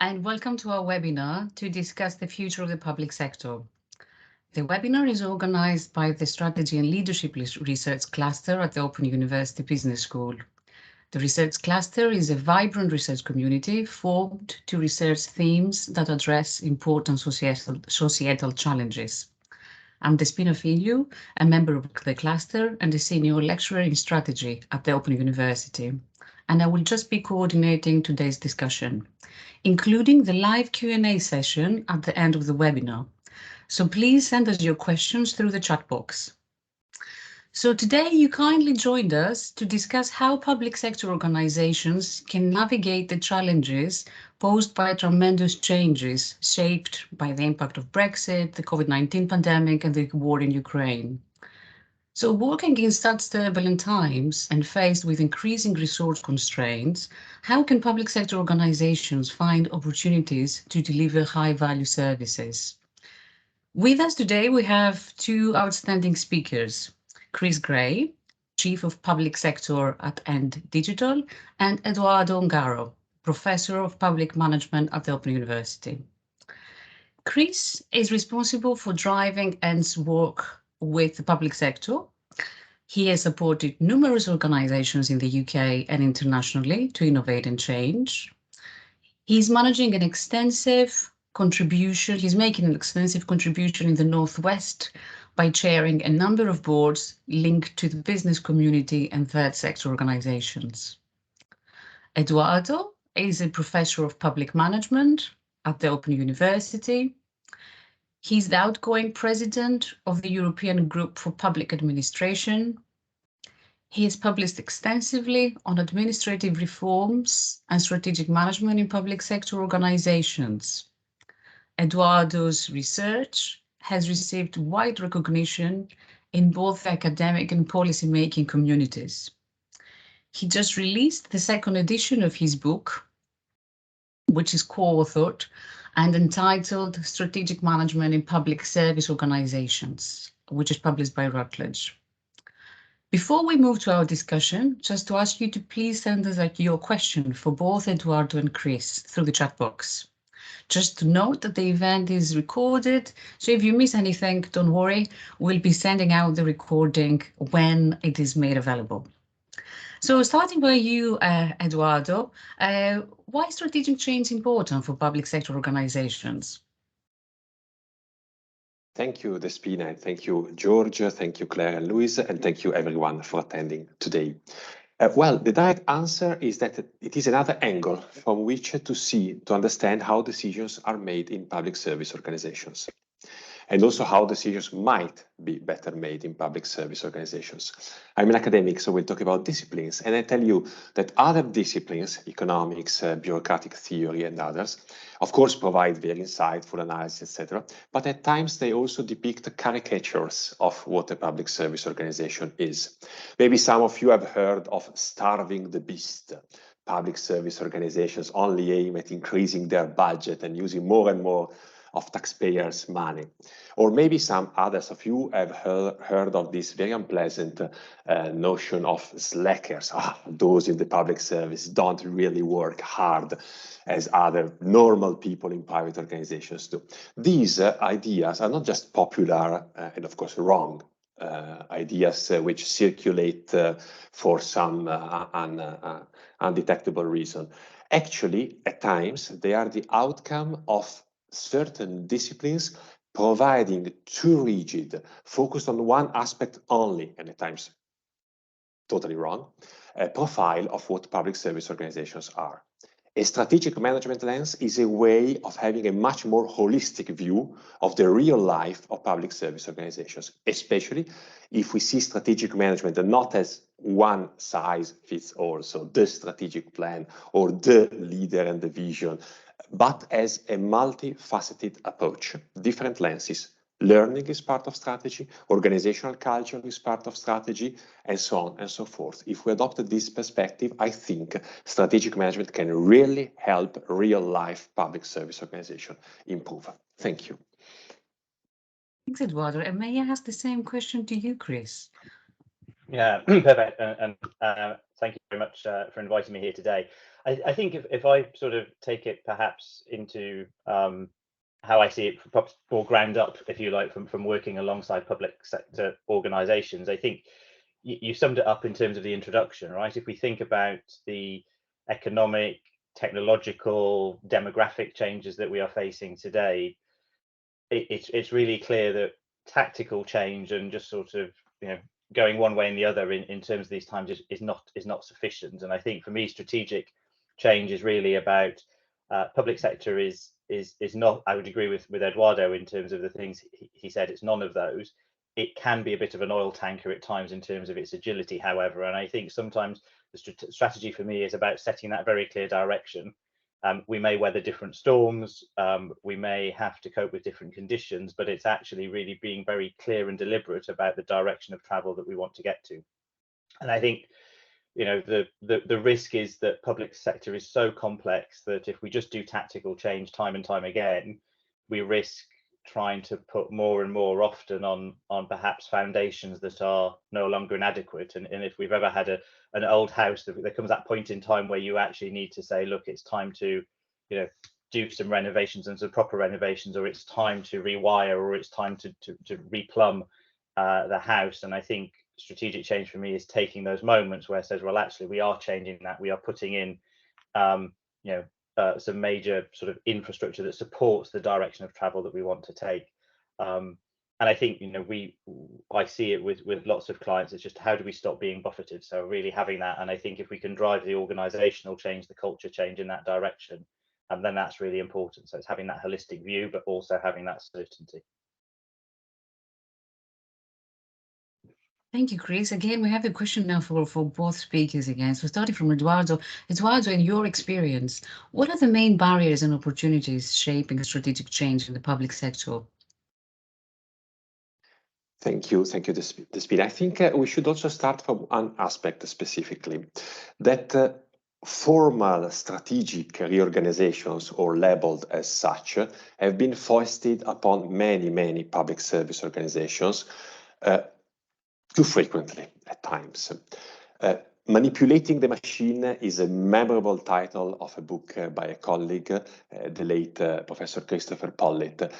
and welcome to our webinar to discuss the future of the public sector. The webinar is organized by the Strategy and Leadership Research Cluster at the Open University Business School. The research cluster is a vibrant research community formed to research themes that address important societal challenges. I'm Despina Filiou, a member of the cluster and a senior lecturer in strategy at the Open University, and I will just be coordinating today's discussion, including the live Q&A session at the end of the webinar. So please send us your questions through the chat box. So today you kindly joined us to discuss how public sector organizations can navigate the challenges posed by tremendous changes shaped by the impact of Brexit, the COVID-19 pandemic, and the war in Ukraine. So working in such turbulent times and faced with increasing resource constraints, how can public sector organizations find opportunities to deliver high-value services? With us today, we have two outstanding speakers, Chris Gray, Chief of Public Sector at End Digital, and Edoardo Ongaro, Professor of Public Management at the Open University. Chris is responsible for driving End's work with the public sector. He has supported numerous organizations in the UK and internationally to innovate and change. He's making an extensive contribution in the Northwest by chairing a number of boards linked to the business community and third sector organizations. Edoardo is a professor of public management at the Open University. He's the outgoing president of the European Group for Public Administration. He has published extensively on administrative reforms and strategic management in public sector organizations. Edoardo's research has received wide recognition in both the academic and policy-making communities. He just released the second edition of his book, which is co-authored and entitled Strategic Management in Public Service Organizations, which is published by Routledge. Before we move to our discussion, just to ask you to please send us your question for both Edoardo and Chris through the chat box. Just to note that the event is recorded, so if you miss anything, don't worry, we'll be sending out the recording when it is made available. So starting by you, Edoardo, why is strategic change important for public sector organizations? Thank you, Despina, thank you, George, thank you, Claire and Louise, and thank you everyone for attending today. Well, the direct answer is that it is another angle from which to understand how decisions are made in public service organizations, and also how decisions might be better made in public service organizations. I'm an academic, so we'll talk about disciplines, and I tell you that other disciplines, economics, bureaucratic theory, and others, of course, provide very insightful analysis, etc. But at times they also depict caricatures of what a public service organization is. Maybe some of you have heard of starving the beast. Public service organizations only aim at increasing their budget and using more and more of taxpayers' money. Or maybe some others of you have heard of this very unpleasant notion of slackers. Those in the public service don't really work hard as other normal people in private organizations do. These ideas are not just popular and of course wrong ideas which circulate for some undetectable reason. Actually, at times, they are the outcome of certain disciplines providing too rigid, focused on one aspect only, and at times totally wrong, a profile of what public service organizations are. A strategic management lens is a way of having a much more holistic view of the real life of public service organizations, especially if we see strategic management not as one size fits all, so the strategic plan or the leader and the vision, but as a multifaceted approach, different lenses. Learning is part of strategy, organizational culture is part of strategy, and so on and so forth. If we adopt this perspective, I think strategic management can really help real-life public service organization improve. Thank you. Thanks, Edoardo. And may I ask the same question to you, Chris? Yeah, perfect. And thank you very much for inviting me here today. I think if I sort of take it perhaps into how I see it perhaps more ground up, if you like, from working alongside public sector organisations, I think you summed it up in terms of the introduction, right? If we think about the economic, technological, demographic changes that we are facing today, it's really clear that tactical change and just sort of, you know, going one way and the other in terms of these times is not sufficient. And I think for me, strategic change is really about public sector is not. I would agree with Edoardo in terms of the things he said. It's none of those. It can be a bit of an oil tanker at times in terms of its agility, however. And I think sometimes the strategy for me is about setting that very clear direction. We may weather different storms, we may have to cope with different conditions, but it's actually really being very clear and deliberate about the direction of travel that we want to get to. And I think, you know, the risk is that public sector is so complex that if we just do tactical change time and time again, we risk trying to put more and more often on perhaps foundations that are no longer inadequate. And if we've ever had an old house, there comes that point in time where you actually need to say, look, it's time to, you know, do some renovations and some proper renovations, or it's time to rewire, or it's time to replumb the house. And I think strategic change for me is taking those moments where it says, well, actually, we are changing that. We are putting in, you know, some major sort of infrastructure that supports the direction of travel that we want to take. And I think, you know, I see it with lots of clients. It's just, how do we stop being buffeted? So really having that. And I think if we can drive the organizational change, the culture change in that direction, and then that's really important. So it's having that holistic view, but also having that certainty. Thank you, Chris. Again, we have a question now for both speakers again. So starting from Edoardo. Edoardo, in your experience, what are the main barriers and opportunities shaping strategic change in the public sector? Thank you, Despina. I think we should also start from one aspect specifically, that formal strategic reorganizations, or labeled as such, have been foisted upon many public service organizations too frequently at times. Manipulating the Machine is a memorable title of a book by a colleague, the late Professor Christopher Pollitt,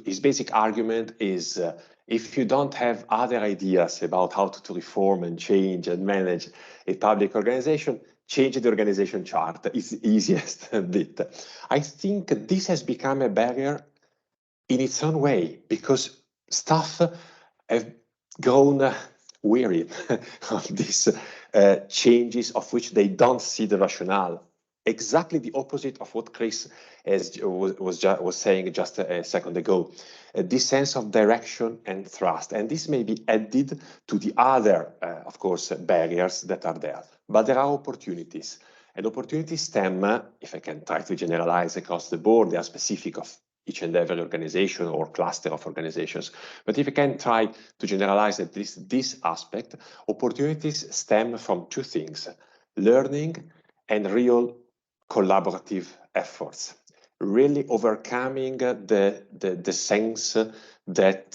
his basic argument is if you don't have other ideas about how to reform and change and manage a public organization, change the organization chart. It's the easiest bit. I think this has become a barrier in its own way, because staff have grown weary of these changes of which they don't see the rationale. Exactly the opposite of what Chris was saying just a second ago. This sense of direction and thrust. And this may be added to the other, of course, barriers that are there. But there are opportunities. And opportunities stem, if I can try to generalize across the board, they are specific of each and every organization or cluster of organizations. But if you can try to generalize at least this aspect, opportunities stem from two things: learning and real collaborative efforts. Really overcoming the sense that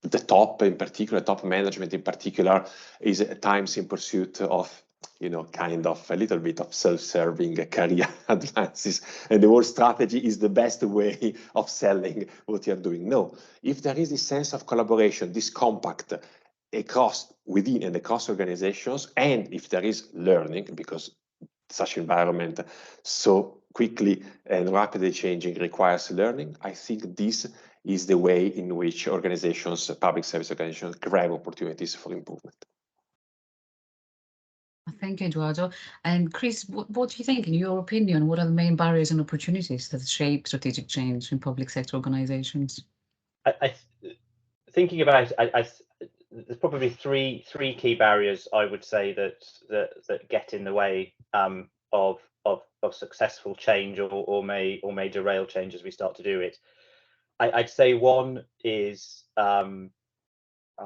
the top, in particular, top management in particular, is at times in pursuit of, you know, kind of a little bit of self-serving career advances, and the whole strategy is the best way of selling what you're doing. No, if there is this sense of collaboration, this compact across, within and across organizations, and if there is learning, because such environment so quickly and rapidly changing requires learning, I think this is the way in which organizations, public service organizations, grab opportunities for improvement. Thank you, Edoardo. And Chris, what do you think, in your opinion, what are the main barriers and opportunities that shape strategic change in public sector organizations? Thinking about it, there's probably three key barriers I would say that get in the way of successful change, or may derail change as we start to do it. I'd say one is, I'll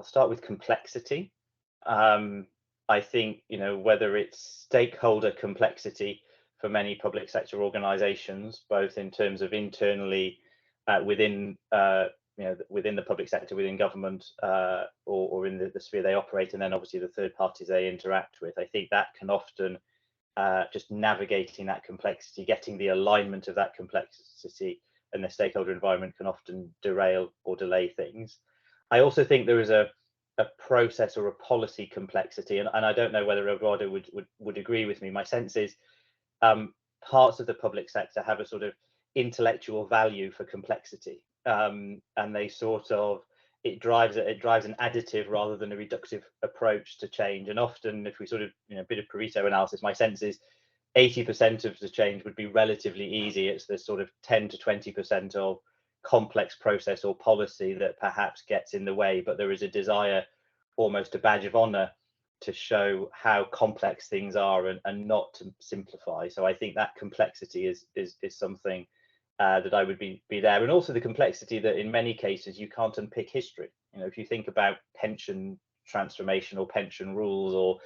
start with complexity. I think, you know, whether it's stakeholder complexity for many public sector organizations, both in terms of internally within within the public sector, within government, or in the sphere they operate, and then obviously the third parties they interact with. I think that can often just navigating that complexity, getting the alignment of that complexity and the stakeholder environment can often derail or delay things. I also think there is a process or a policy complexity, and I don't know whether Edoardo would agree with me. My sense is parts of the public sector have a sort of intellectual value for complexity, and they sort of it drives an additive rather than a reductive approach to change. And often, if we sort of a bit of Pareto analysis, my sense is 80% of the change would be relatively easy. It's the sort of 10 to 20% of complex process or policy that perhaps gets in the way, but there is a desire, almost a badge of honor, to show how complex things are and not to simplify. So I think that complexity is something that I would be there, and also the complexity that in many cases you can't unpick history. If you think about pension transformation or pension rules or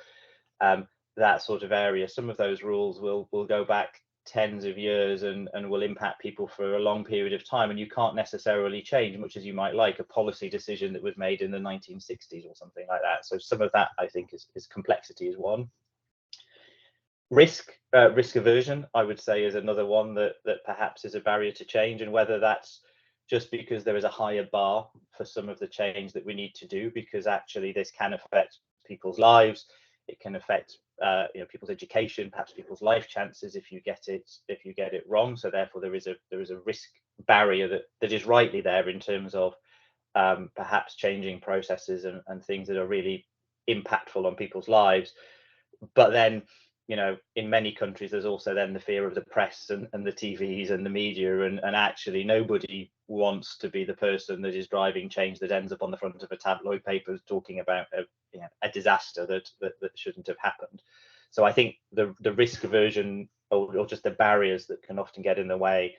that sort of area, some of those rules will go back tens of years and will impact people for a long period of time, and you can't necessarily change, much as you might like, a policy decision that was made in the 1960s or something like that. So some of that, I think, is complexity is one. Risk aversion, I would say, is another one that perhaps is a barrier to change, and whether that's just because there is a higher bar for some of the change that we need to do, because actually this can affect people's lives, it can affect people's education, perhaps people's life chances if you get it wrong. So therefore there is a risk barrier that is rightly there in terms of perhaps changing processes and things that are really impactful on people's lives. But then in many countries there's also then the fear of the press and the TVs and the media, and actually nobody wants to be the person that is driving change that ends up on the front of a tabloid paper talking about a disaster that shouldn't have happened. So I think the risk aversion or just the barriers that can often get in the way.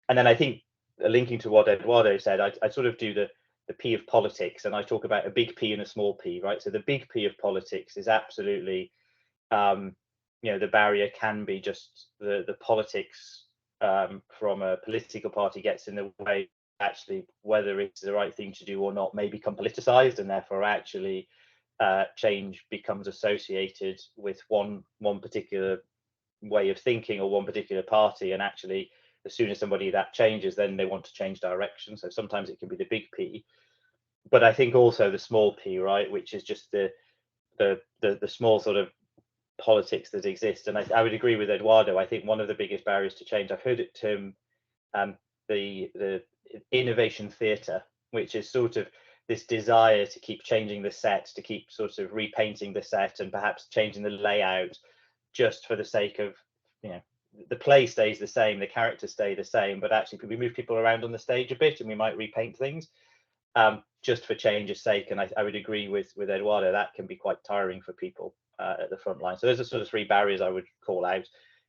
And then I think, linking to what Edoardo said, I sort of do the P of politics, and I talk about a big P and a small p, right? So the big P of politics is absolutely the barrier can be just the politics from a political party gets in the way. Actually, whether it's the right thing to do or not may become politicized, and therefore actually change becomes associated with one particular way of thinking or one particular party, and actually as soon as somebody that changes, then they want to change direction. So sometimes it can be the big P, but I think also the small p, right, which is just the small sort of politics that exist. And I would agree with Edoardo. I think one of the biggest barriers to change, I've heard it termed the innovation theatre, which is sort of this desire to keep changing the set, to keep sort of repainting the set and perhaps changing the layout just for the sake of, the play stays the same, the characters stay the same, but actually we move people around on the stage a bit and we might repaint things just for change's sake. And I would agree with Edoardo, that can be quite tiring for people at the front line. So there's a sort of three barriers I would call out.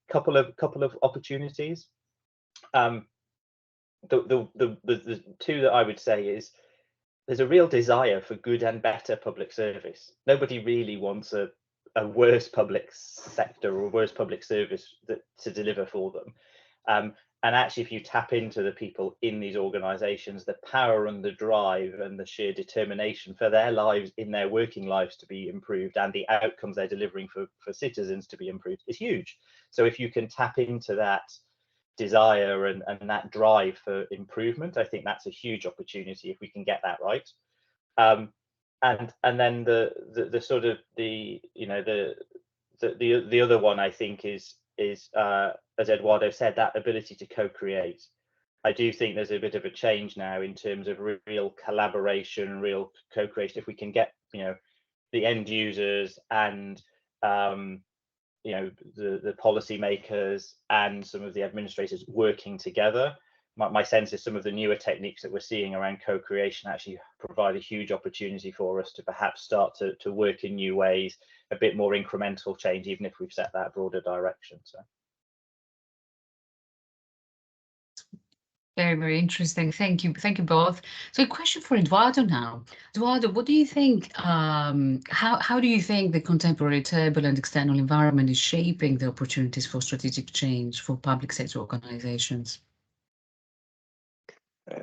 Couple of opportunities. The two that I would say is there's a real desire for good and better public service. Nobody really wants a worse public sector or worse public service to deliver for them. And actually, if you tap into the people in these organizations, the power and the drive and the sheer determination for their lives, in their working lives, to be improved, and the outcomes they're delivering for citizens to be improved is huge. So if you can tap into that desire and that drive for improvement, I think that's a huge opportunity if we can get that right. And then the sort of the other one, I think, is as Edoardo said, that ability to co-create. I do think there's a bit of a change now in terms of real collaboration, real co-creation. If we can get the end users and the policymakers and some of the administrators working together, my sense is some of the newer techniques that we're seeing around co-creation actually provide a huge opportunity for us to perhaps start to work in new ways, a bit more incremental change, even if we've set that broader direction. So very, very interesting. Thank you both. So a question for Edoardo now. Edoardo, what do you think? How do you think the contemporary turbulent external environment is shaping the opportunities for strategic change for public sector organizations?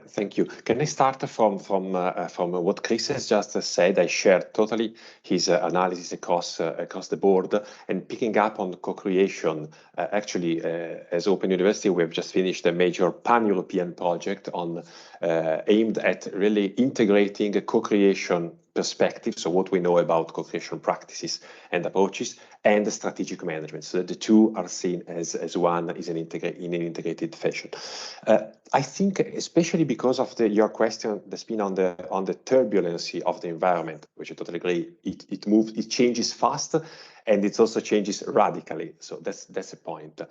Thank you. Can I start from what Chris has just said? I share totally his analysis across the board, and picking up on co-creation. Actually, as Open University, we have just finished a major pan-European project on aimed at really integrating a co-creation perspective, so what we know about co-creation practices and approaches, and the strategic management, so that the two are seen as one in an integrated fashion. I think, especially because of your question, the spin on the turbulency of the environment, which I totally agree. It moves, it changes fast, and it also changes radically. So that's a point.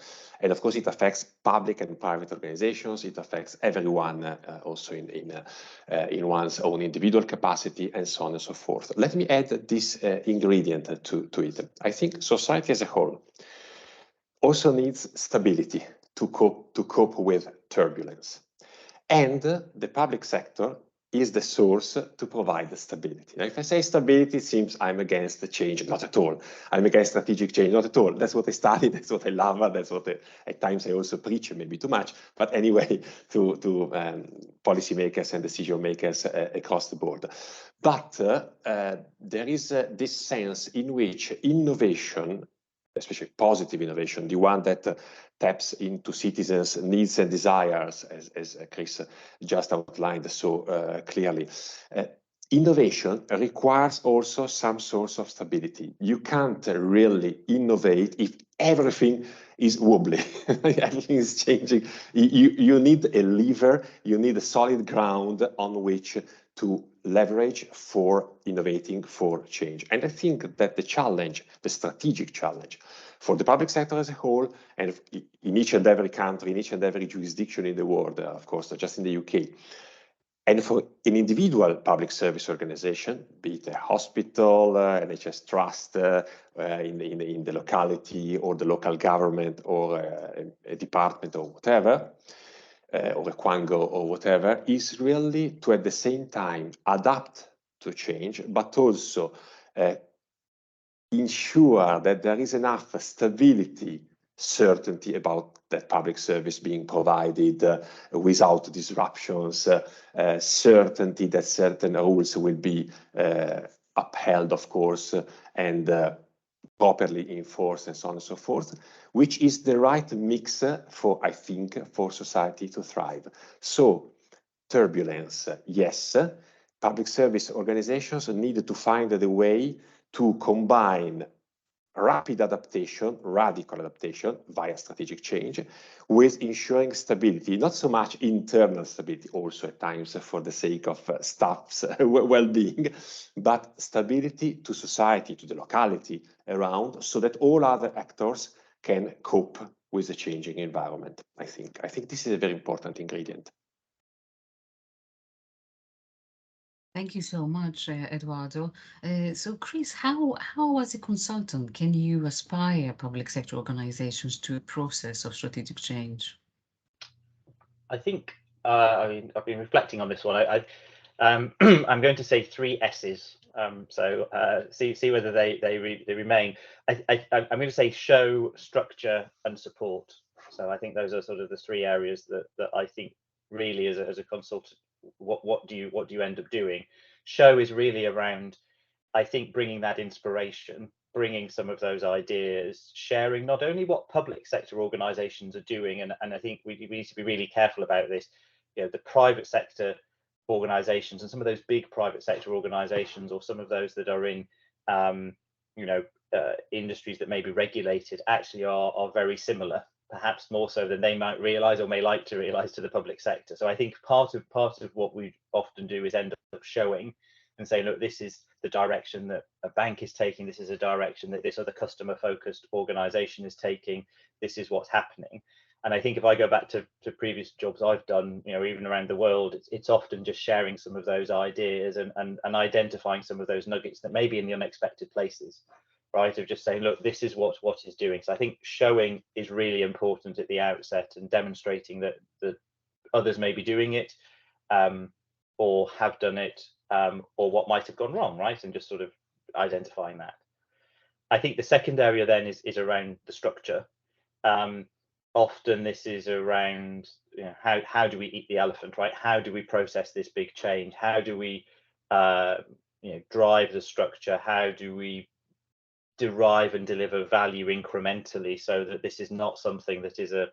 And of course, it affects public and private organizations. It affects everyone, also in one's own individual capacity, and so on and so forth. Let me add this ingredient to it. I think society as a whole also needs stability to cope with turbulence. And the public sector is the source to provide the stability. Now, if I say stability, it seems I'm against the change. Not at all. I'm against strategic change. Not at all. That's what I studied. That's what I love. That's what at times I also preach, maybe too much. But anyway, to policymakers and decision makers across the board. But there is this sense in which innovation, especially positive innovation, the one that taps into citizens' needs and desires, as Chris just outlined so clearly. Innovation requires also some source of stability. You can't really innovate if everything is wobbly, everything is changing. You need a lever, you need a solid ground on which to leverage for innovating for change. And I think that the challenge, the strategic challenge for the public sector as a whole, and in each and every country, in each and every jurisdiction in the world, of course, not just in the UK, and for an individual public service organization, be it a hospital, NHS trust in the locality, or the local government, or a department, or whatever, or a quango, or whatever, is really to at the same time adapt to change, but also ensure that there is enough stability, certainty about that public service being provided without disruptions, certainty that certain rules will be upheld, of course, and properly enforced, and so on and so forth, which is the right mix for, I think, for society to thrive. So turbulence, yes, public service organizations need to find the way to combine rapid adaptation, radical adaptation via strategic change, with ensuring stability, not so much internal stability, also at times for the sake of staff's well-being, but stability to society, to the locality around, so that all other actors can cope with the changing environment. I think this is a very important ingredient. Thank you so much, Edoardo. So, Chris, how as a consultant can you aspire public sector organizations to a process of strategic change? I think I mean, I've been reflecting on this one. I'm going to say 3 S's. So see whether they remain. I'm going to say show, structure, and support. So I think those are sort of the 3 areas that I think really as a consultant, what do you end up doing? Show is really around, I think, bringing that inspiration, bringing some of those ideas, sharing not only what public sector organizations are doing, and I think we need to be really careful about this. You know, the private sector organizations and some of those big private sector organizations, or some of those that are in industries that may be regulated, actually are very similar, perhaps more so than they might realize or may like to realize, to the public sector. So I think part of what we often do is end up showing and saying, look, this is the direction that a bank is taking, this is a direction that this other customer focused organization is taking, this is what's happening. And I think if I go back to previous jobs I've done, even around the world, it's often just sharing some of those ideas and identifying some of those nuggets that may be in the unexpected places, right? Of just saying, look, this is what is doing. So I think showing is really important at the outset, and demonstrating that others may be doing it, or have done it, or what might have gone wrong, right? And just sort of identifying that. I think the second area then is around the structure. often this is around, you know, how do we eat the elephant, right? How do we process this big change? How do we you know, drive the structure? How do we derive and deliver value incrementally so that this is not something that is a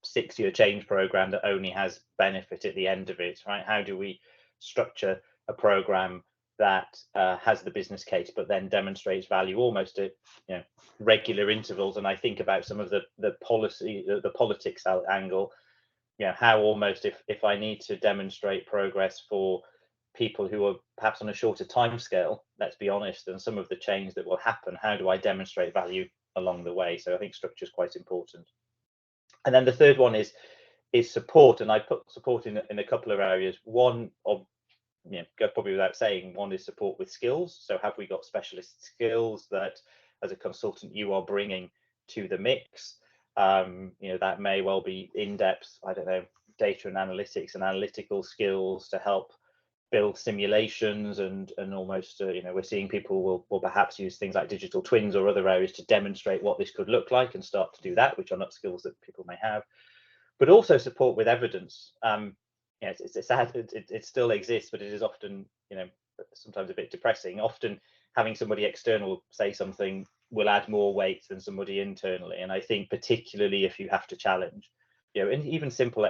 6-year change program that only has benefit at the end of it, right? How do we structure a program that has the business case but then demonstrates value almost at, you know, regular intervals? And I think about some of the policy, the politics angle, you know, how almost if I need to demonstrate progress for people who are perhaps on a shorter time scale, let's be honest, and some of the change that will happen, how do I demonstrate value along the way? So I think structure is quite important. And then the third one is support, and I put support in a couple of areas. One of, you know, go probably without saying, one is support with skills. So have we got specialist skills that as a consultant you are bringing to the mix? You know, that may well be in-depth, I don't know, data and analytics and analytical skills to help build simulations and almost you know, we're seeing people will perhaps use things like digital twins or other areas to demonstrate what this could look like and start to do that, which are not skills that people may have. But also support with evidence. Yeah, it's sad it still exists, but it is often, you know, sometimes a bit depressing. Often having somebody external say something will add more weight than somebody internally. And I think particularly if you have to challenge, you know, and even simple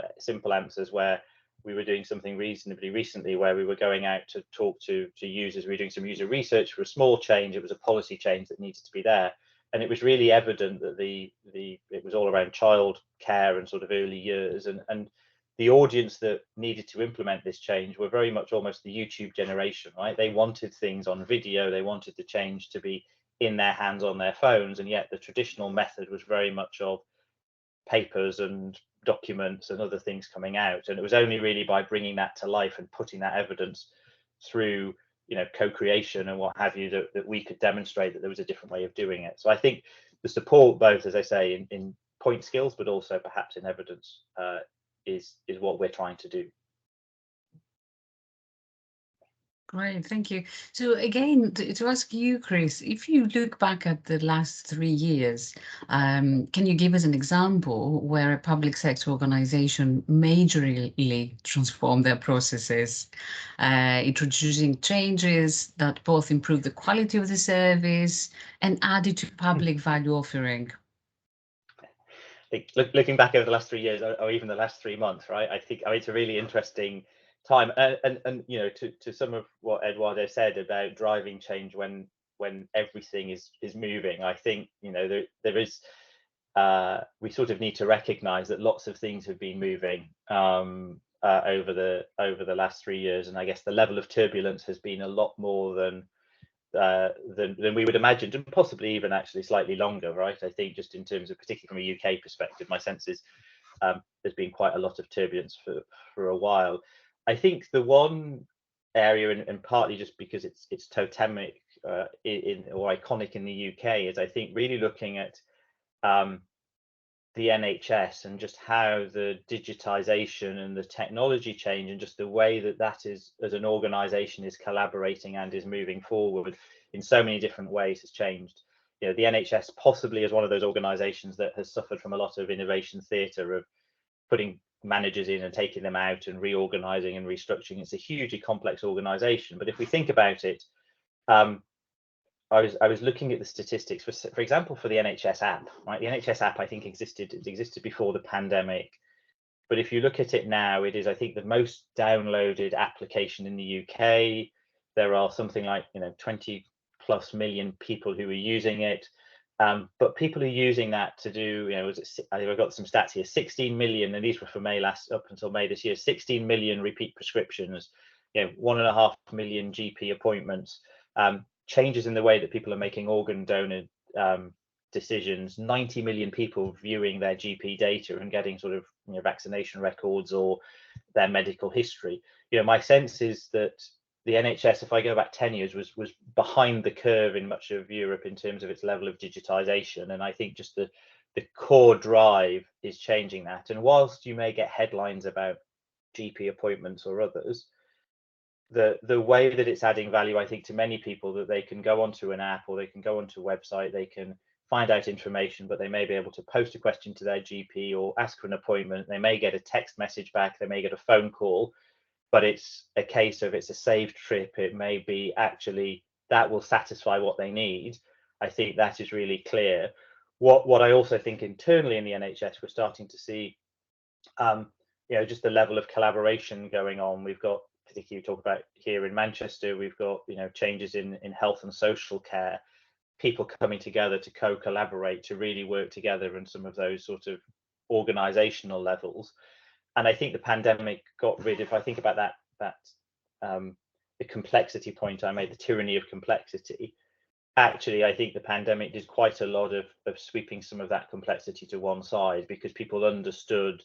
answers, where we were doing something reasonably recently where we were going out to talk to users. We were doing some user research for a small change. It was a policy change that needed to be there. And it was really evident that it was all around child care and sort of early years, and the audience that needed to implement this change were very much almost the YouTube generation, right? They wanted things on video, they wanted the change to be in their hands on their phones, and yet the traditional method was very much of papers and documents and other things coming out. And it was only really by bringing that to life and putting that evidence through, you know, co-creation and what have you, that we could demonstrate that there was a different way of doing it. So I think the support, both, as I say, in point skills, but also perhaps in evidence, is what we're trying to do. Great, thank you. So again, to ask you, Chris, if you look back at the last 3 years, can you give us an example where a public sector organization majorly transformed their processes, introducing changes that both improve the quality of the service and added to public value offering? Looking back over the last 3 years, or even the last 3 months, right? I think, I mean, it's a really interesting time, and you know, to some of what Edoardo said about driving change when everything is moving. I think, you know, there is we sort of need to recognize that lots of things have been moving over the last 3 years, and I guess the level of turbulence has been a lot more than we would imagine, and possibly even actually slightly longer, right? I think just in terms of, particularly from a UK perspective, my sense is there's been quite a lot of turbulence for a while. I think the one area, and partly just because it's totemic or iconic in the UK, is I think really looking at the NHS and just how the digitization and the technology change and just the way that is, as an organization, is collaborating and is moving forward in so many different ways has changed. You know, the NHS possibly is one of those organizations that has suffered from a lot of innovation theatre of putting managers in and taking them out and reorganizing and restructuring. It's a hugely complex organization, but if we think about it, I was looking at the statistics for example, for the NHS app, right? The NHS app, I think, existed before the pandemic, but if you look at it now, it is, I think, the most downloaded application in the UK. There are something like, you know, 20+ million people who are using it. But people are using that to do, you know, I think I've got some stats here, 16 million, and these were for May up until May this year, 16 million repeat prescriptions, you know, 1.5 million GP appointments, changes in the way that people are making organ donor decisions, 90 million people viewing their GP data and getting sort of, you know, vaccination records or their medical history. You know, my sense is that the NHS, if I go back 10 years, was behind the curve in much of Europe in terms of its level of digitization. And I think just the core drive is changing that. And whilst you may get headlines about GP appointments or others, the way that it's adding value, I think, to many people, that they can go onto an app or they can go onto a website, they can find out information, but they may be able to post a question to their GP or ask for an appointment. They may get a text message back, they may get a phone call, but it's a case of it's a saved trip. It may be actually that will satisfy what they need. I think that is really clear. What I also think internally in the NHS, we're starting to see, just the level of collaboration going on. We've got, particularly talk about here in Manchester, we've got, changes in health and social care, people coming together to co-collaborate, to really work together in some of those sort of organizational levels. And I think the pandemic got rid of, I think about that the complexity point I made, the tyranny of complexity. Actually, I think the pandemic did quite a lot of sweeping some of that complexity to one side, because people understood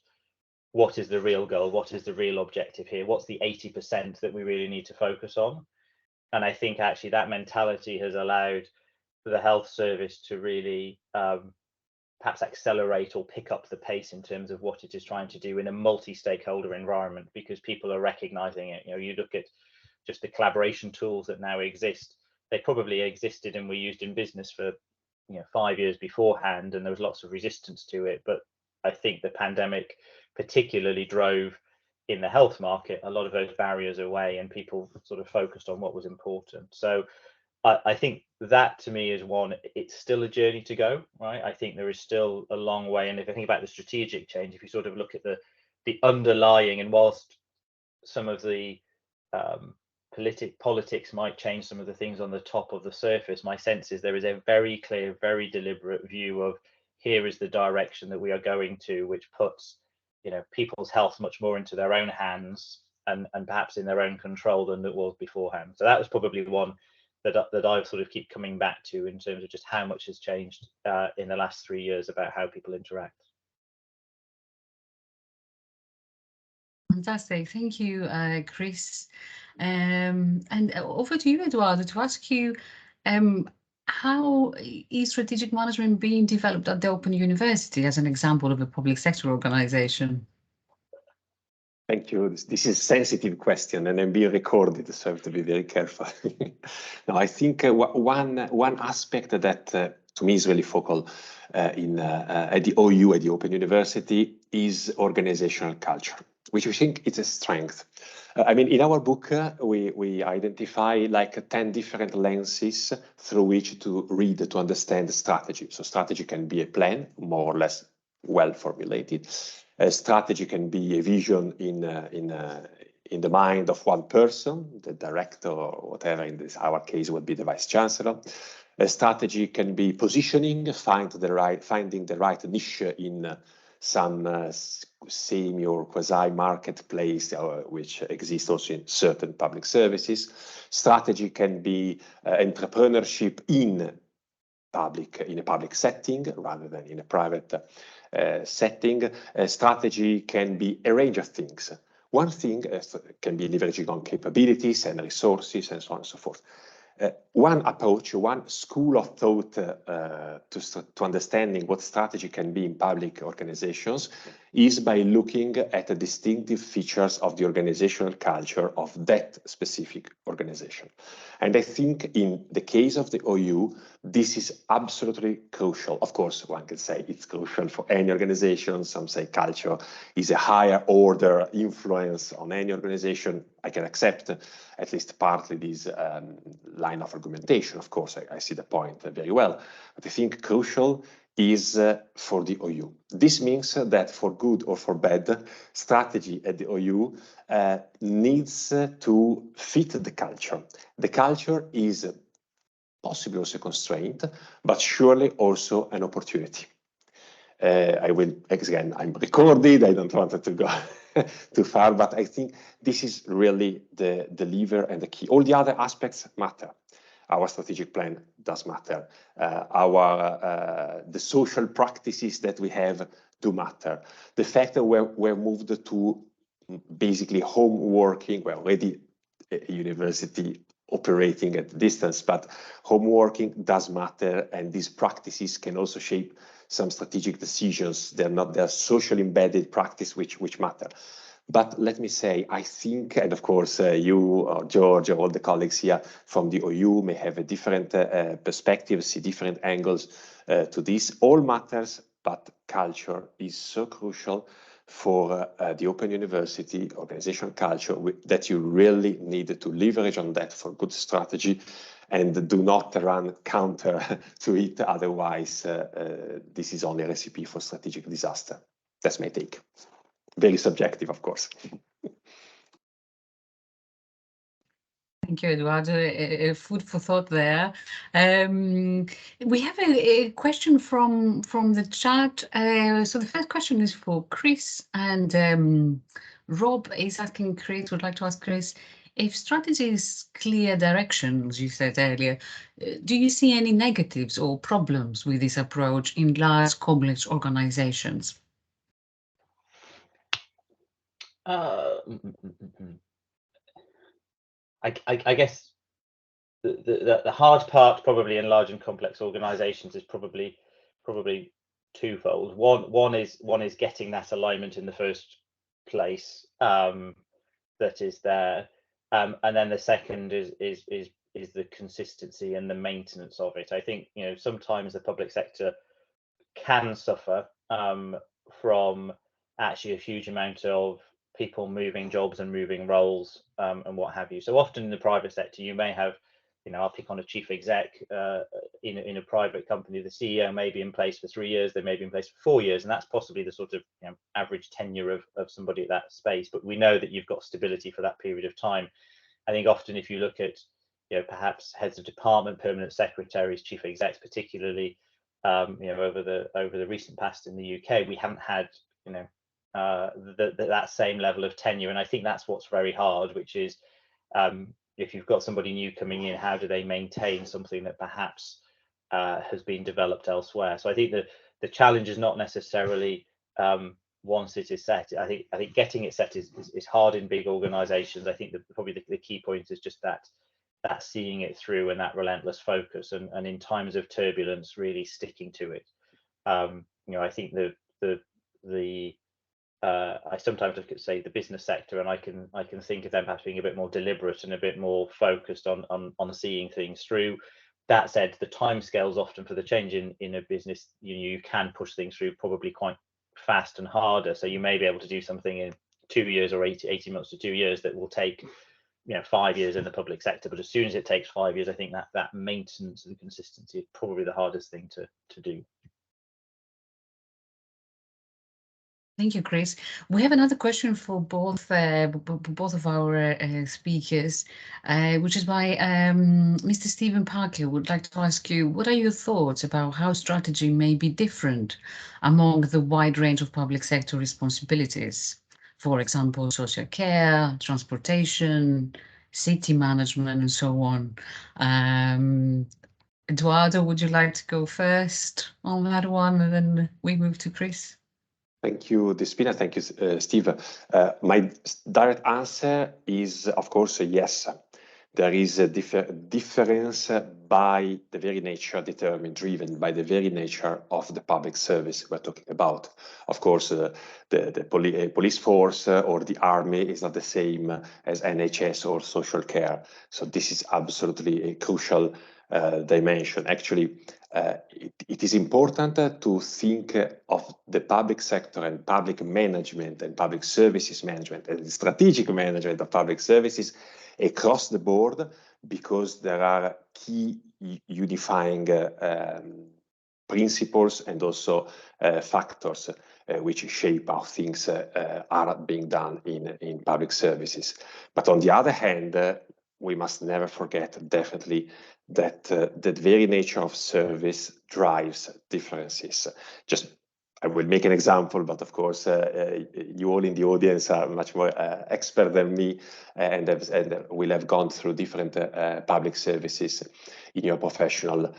what is the real goal, what is the real objective here, what's the 80% that we really need to focus on. And I think actually that mentality has allowed the health service to really perhaps accelerate or pick up the pace in terms of what it is trying to do in a multi-stakeholder environment, because people are recognizing it. You look at just the collaboration tools that now exist. They probably existed and were used in business for 5 years beforehand, and there was lots of resistance to it. But I think the pandemic particularly drove in the health market a lot of those barriers away, and people sort of focused on what was important. So I think that to me is one, it's still a journey to go, right? I think there is still a long way. And if I think about the strategic change, if you sort of look at the underlying, and whilst some of the politics might change some of the things on the top of the surface, my sense is there is a very clear, very deliberate view of here is the direction that we are going to, which puts people's health much more into their own hands and perhaps in their own control than it was beforehand. So that was probably the one that I sort of keep coming back to in terms of just how much has changed in the last 3 years about how people interact. Fantastic, thank you, Chris. And over to you, Edoardo, to ask you, how is strategic management being developed at the Open University as an example of a public sector organization? Thank you. This is a sensitive question, and I'm being recorded, so I have to be very careful. No, I think one aspect that to me is really focal at the OU, at the Open University, is organizational culture, which we think is a strength. I mean, in our book, we identify like 10 different lenses through which to read, to understand strategy. So strategy can be a plan, more or less well formulated. A strategy can be a vision in the mind of one person, the director or whatever. In our case, would be the vice chancellor. A strategy can be positioning, finding the right niche in some semi or quasi marketplace, which exists also in certain public services. Strategy can be entrepreneurship in a public setting rather than in a private setting. Strategy can be a range of things. One thing can be leveraging on capabilities and resources and so on and so forth. One approach, one school of thought to understanding what strategy can be in public organizations is by looking at the distinctive features of the organizational culture of that specific organization. And I think in the case of the OU, this is absolutely crucial. Of course, one can say it's crucial for any organization. Some say culture is a higher order influence on any organization. I can accept at least partly this line of argumentation. Of course, I see the point very well. But I think crucial is for the OU. This means that for good or for bad, strategy at the OU needs to fit the culture. The culture is possibly also a constraint, but surely also an opportunity. I will, again, I'm recorded, I don't want it to go too far, but I think this is really the lever and the key. All the other aspects matter. Our strategic plan does matter. The social practices that we have do matter. The fact that we're moved to basically home working, we're already a university operating at distance, but home working does matter, and these practices can also shape some strategic decisions. They're socially embedded practice which matter. But let me say, I think, and of course, you, George, all the colleagues here from the OU may have a different perspective, see different angles to this. All matters, but culture is so crucial for the Open University organization culture that you really need to leverage on that for good strategy and do not run counter to it. Otherwise, this is only a recipe for strategic disaster. That's my take. Very subjective, of course. Thank you, Edoardo. Food for thought there. We have a question from the chat. So the first question is for Chris, and Rob is asking Chris, would like to ask Chris, if strategy is clear direction, as you said earlier, do you see any negatives or problems with this approach in large, complex organizations? I guess the hard part probably in large and complex organizations is probably twofold. One is getting that alignment in the first place that is there, and then the second is the consistency and the maintenance of it. I think, you know, sometimes the public sector can suffer from actually a huge amount of people moving jobs and moving roles and what have you. So often in the private sector, you may have, you know, I'll pick on a chief exec in a private company. The CEO may be in place for 3 years, they may be in place for 4 years, and that's possibly the sort of, you know, average tenure of somebody at that space. But we know that you've got stability for that period of time. I think often if you look at, you know, perhaps heads of department, permanent secretaries, chief execs, particularly, you know, over the recent past in the UK, we haven't had, you know, that same level of tenure, and I think that's what's very hard, which is if you've got somebody new coming in, how do they maintain something that perhaps has been developed elsewhere? So I think the challenge is not necessarily once it is set. I think getting it set is hard in big organizations. I think probably the key point is just that seeing it through and that relentless focus, and in times of turbulence really sticking to it. You know, I think I sometimes look at, say, the business sector, and I can think of them perhaps being a bit more deliberate and a bit more focused on seeing things through. That said, the timescales often for the change in a business, you can push things through probably quite fast and harder. So you may be able to do something in 2 years or 18 months to 2 years that will take, you know, 5 years in the public sector. But as soon as it takes 5 years, I think that maintenance and consistency is probably the hardest thing to do. Thank you, Chris. We have another question for both of our speakers, which is by Mr. Stephen Parker. Would like to ask you, what are your thoughts about how strategy may be different among the wide range of public sector responsibilities? For example, social care, transportation, city management, and so on. Edoardo, would you like to go first on that one, and then we move to Chris? Thank you, Despina. Thank you, Steve. My direct answer is, of course, yes. There is a difference by the very nature, driven by the very nature of the public service we're talking about. Of course, the police force or the army is not the same as NHS or social care. So this is absolutely a crucial dimension. Actually, it is important to think of the public sector and public management and public services management and strategic management of public services across the board, because there are key unifying principles and also factors which shape how things are being done in public services. But on the other hand, we must never forget, definitely, that the very nature of service drives differences. I will make an example, but of course, you all in the audience are much more expert than me, and will have gone through different public services in your professional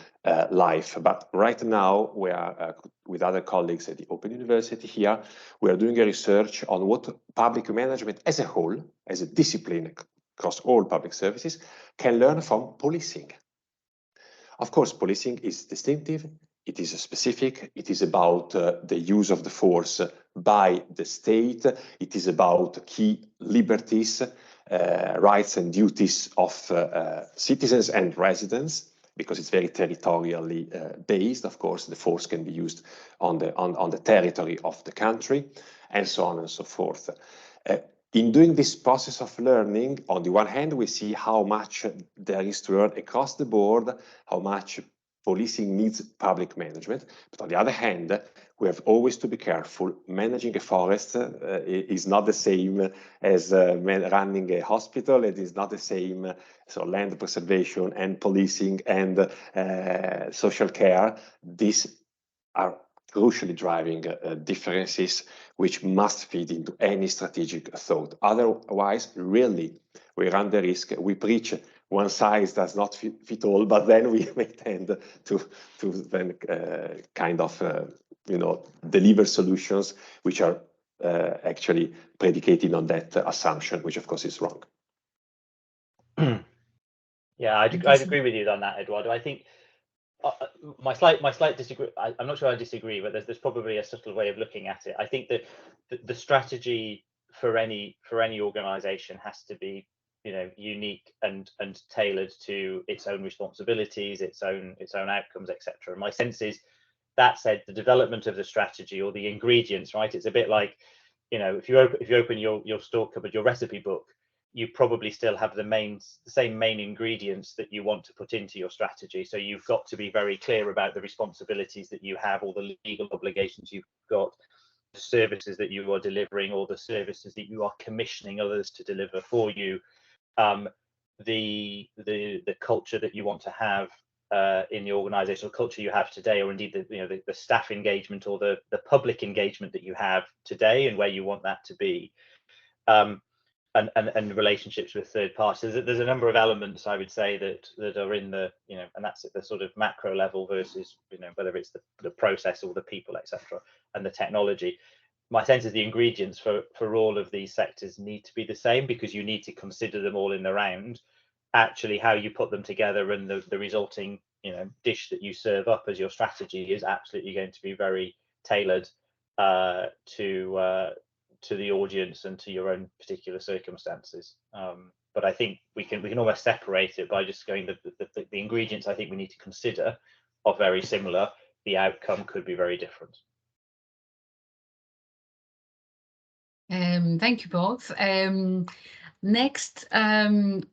life. But right now, we are with other colleagues at the Open University here, we are doing a research on what public management as a whole, as a discipline across all public services, can learn from policing. Of course, policing is distinctive, it is specific, it is about the use of the force by the state. It is about key liberties, rights and duties of citizens and residents, because it's very territorially based. Of course, the force can be used on the territory of the country, and so on and so forth. In doing this process of learning, on the one hand, we see how much there is to learn across the board, how much policing needs public management. But on the other hand, we have always to be careful. Managing a forest is not the same as running a hospital. It is not the same. So land preservation and policing and social care, these are crucially driving differences which must feed into any strategic thought. Otherwise, really, we run the risk. We preach one size does not fit all, but then we may tend to then kind of deliver solutions which are actually predicated on that assumption, which of course is wrong. Yeah, I'd agree with you on that, Edoardo. I think my slight disagree. I'm not sure I disagree, but there's probably a subtle way of looking at it. I think that the strategy for any organization has to be, unique and tailored to its own responsibilities, its own outcomes, etc. My sense is, that said, the development of the strategy or the ingredients, right? It's a bit like, if you open your store cupboard, your recipe book, you probably still have the same main ingredients that you want to put into your strategy. So you've got to be very clear about the responsibilities that you have, all the legal obligations you've got, the services that you are delivering, or the services that you are commissioning others to deliver for you, the culture that you want to have in the organizational culture you have today, or indeed the staff engagement or the public engagement that you have today, and where you want that to be. And relationships with third parties. There's a number of elements, I would say, that are in the, and that's at the sort of macro level versus, whether it's the process or the people, etc., and the technology. My sense is the ingredients for all of these sectors need to be the same, because you need to consider them all in the round. Actually, how you put them together and the resulting, dish that you serve up as your strategy is absolutely going to be very tailored to the audience and to your own particular circumstances. But I think we can almost separate it by just going the ingredients I think we need to consider are very similar. The outcome could be very different. Thank you both. Next,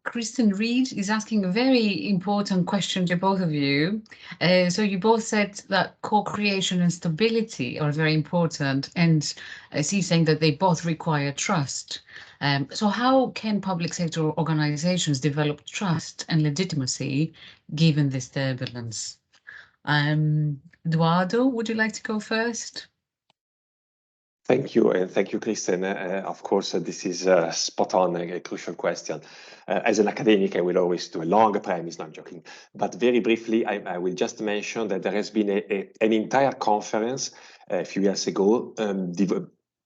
Kristen Reed is asking a very important question to both of you. So you both said that co-creation and stability are very important, and she's saying that they both require trust. So how can public sector organizations develop trust and legitimacy given this turbulence? Edoardo, would you like to go first? Thank you, and thank you, Kristen. Of course, this is spot on, a crucial question. As an academic, I will always do a long premise, no, I'm joking. But very briefly, I will just mention that there has been an entire conference a few years ago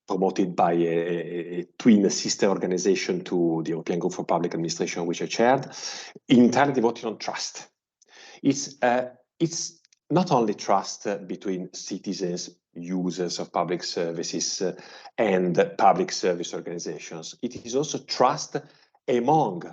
promoted by a twin sister organization to the European Group for Public Administration, which I chaired, entirely devoted on trust. It's not only trust between citizens, users of public services and public service organizations. It is also trust among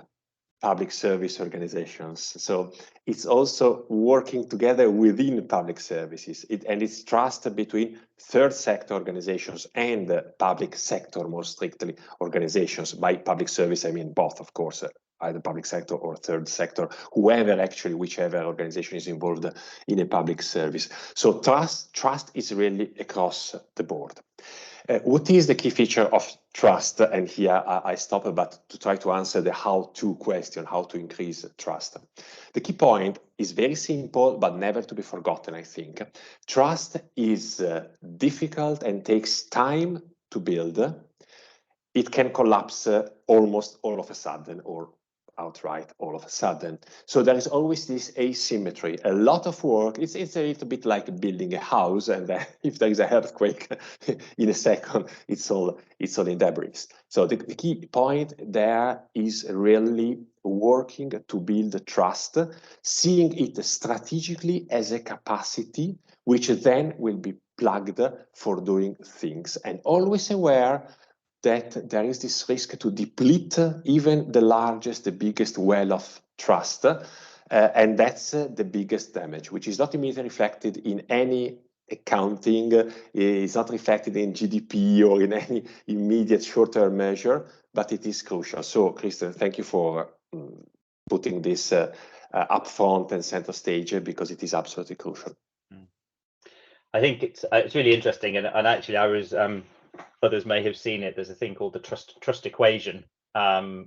public service organizations. So it's also working together within public services. And it's trust between third sector organizations and public sector, more strictly, organizations. By public service, I mean both, of course, either public sector or third sector, whichever organization is involved in a public service. So trust is really across the board. What is the key feature of trust? And here I stop, but to try to answer the how-to question, how to increase trust. The key point is very simple, but never to be forgotten, I think. Trust is difficult and takes time to build. It can collapse almost all of a sudden, or outright all of a sudden. So there is always this asymmetry, a lot of work. It's a little bit like building a house, and if there is an earthquake in a second, it's all in debris. So the key point there is really working to build trust, seeing it strategically as a capacity, which then will be plugged for doing things, and always aware that there is this risk to deplete even the largest, the biggest well of trust. And that's the biggest damage, which is not immediately reflected in any accounting, is not reflected in GDP or in any immediate short-term measure, but it is crucial. So, Kristen, thank you for putting this up front and center stage, because it is absolutely crucial. I think it's really interesting, and actually I was others may have seen it. There's a thing called the trust equation,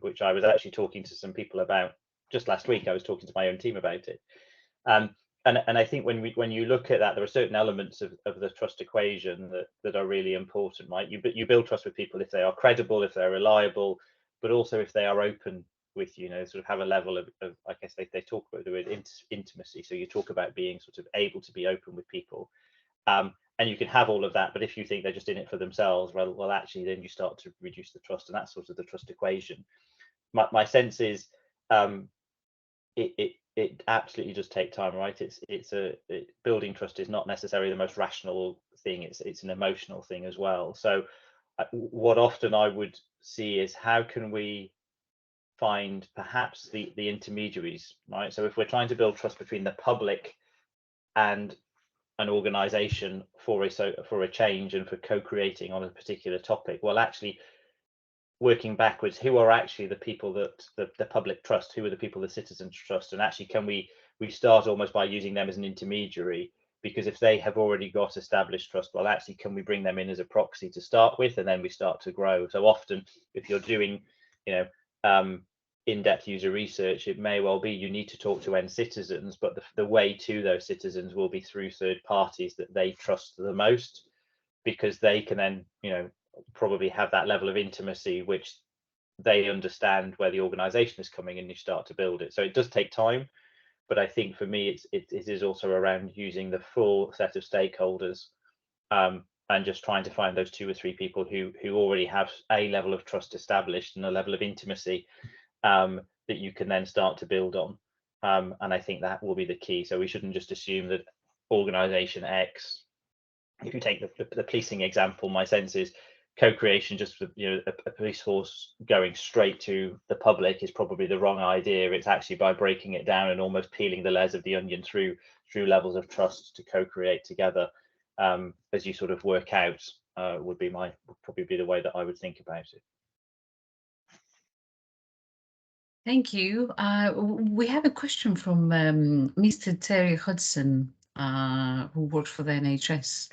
which I was actually talking to some people about just last week. I was talking to my own team about it, and I think when you look at that, there are certain elements of the trust equation that are really important, right? You build trust with people if they are credible, if they're reliable, but also if they are open with you, sort of have a level of I guess they talk about the word intimacy. So you talk about being sort of able to be open with people. And you can have all of that, but if you think they're just in it for themselves, well, actually, then you start to reduce the trust, and that's sort of the trust equation. My sense is, it absolutely does take time, right? Building trust is not necessarily the most rational thing. It's an emotional thing as well. So, what often I would see is how can we find perhaps the intermediaries, right? So if we're trying to build trust between the public and an organization for a change and for co-creating on a particular topic, well, actually working backwards, who are actually the people that the public trust, who are the people the citizens trust, and actually can we start almost by using them as an intermediary, because if they have already got established trust, well, actually can we bring them in as a proxy to start with, and then we start to grow. So often if you're doing in-depth user research, it may well be you need to talk to end citizens, but the way to those citizens will be through third parties that they trust the most, because they can then probably have that level of intimacy which they understand where the organization is coming, and you start to build it. So it does take time, but I think for me it is also around using the full set of stakeholders, and just trying to find those 2 or 3 people who already have a level of trust established and a level of intimacy that you can then start to build on, and I think that will be the key. So we shouldn't just assume that organization X, if you take the policing example, my sense is co-creation just with a police force going straight to the public is probably the wrong idea. It's actually by breaking it down and almost peeling the layers of the onion through levels of trust to co-create together, as you sort of work out, would probably be the way that I would think about it. Thank you. We have a question from Mr. Terry Hudson, who works for the NHS.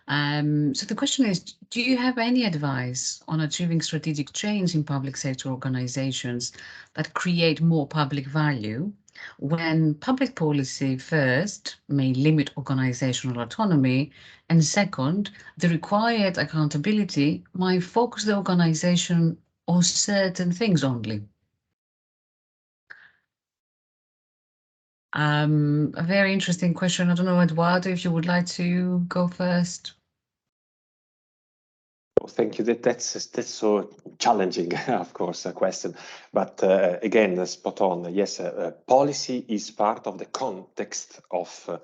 So the question is, do you have any advice on achieving strategic change in public sector organizations that create more public value, when public policy first may limit organizational autonomy, and second, the required accountability might focus the organization on certain things only? A very interesting question. I don't know, Edoardo, if you would like to go first. Oh, thank you. That's so challenging, of course, a question. But again, spot on. Yes, policy is part of the context of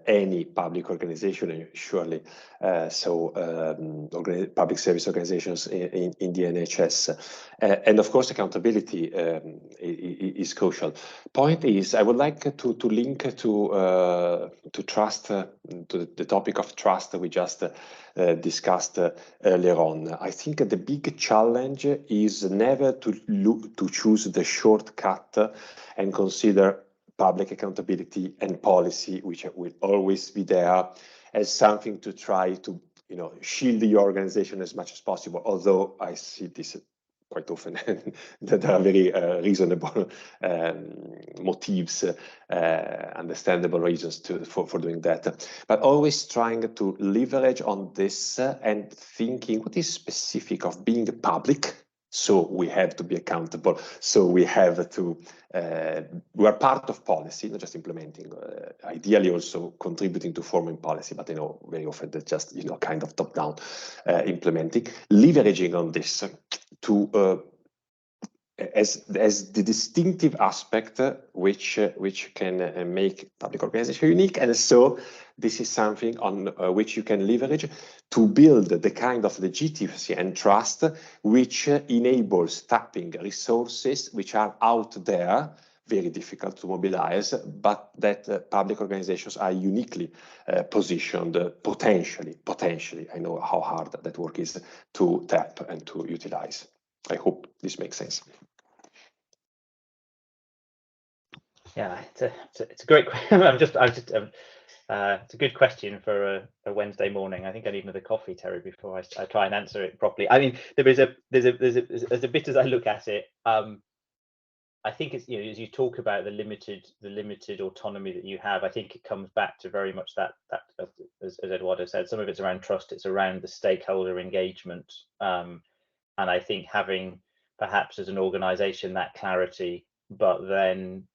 any public organization, surely. Public service organizations in the NHS. And of course, accountability is crucial. Point is, I would like to link to trust, to the topic of trust that we just discussed earlier on. I think the big challenge is never to choose the shortcut and consider public accountability and policy, which will always be there, as something to try to shield your organization as much as possible. Although I see this quite often that there are very reasonable motives, understandable reasons for doing that. But always trying to leverage on this and thinking what is specific of being public. So we have to be accountable. So we have to, we are part of policy, not just implementing, ideally also contributing to forming policy, but very often that's just, kind of top-down implementing, leveraging on this to, as the distinctive aspect which can make public organization unique, and so this is something on which you can leverage to build the kind of legitimacy and trust which enables tapping resources which are out there, very difficult to mobilize, but that public organizations are uniquely positioned potentially, I know how hard that work is, to tap and to utilize. I hope this makes sense. Yeah, it's a great question. It's a good question for a Wednesday morning. I think I need another coffee, Terry, before I try and answer it properly. I mean, there's a bit as I look at it. I think it's, as you talk about the limited autonomy that you have, I think it comes back to very much that as Edoardo said, some of it's around trust, it's around the stakeholder engagement, and I think having perhaps as an organization that clarity, but then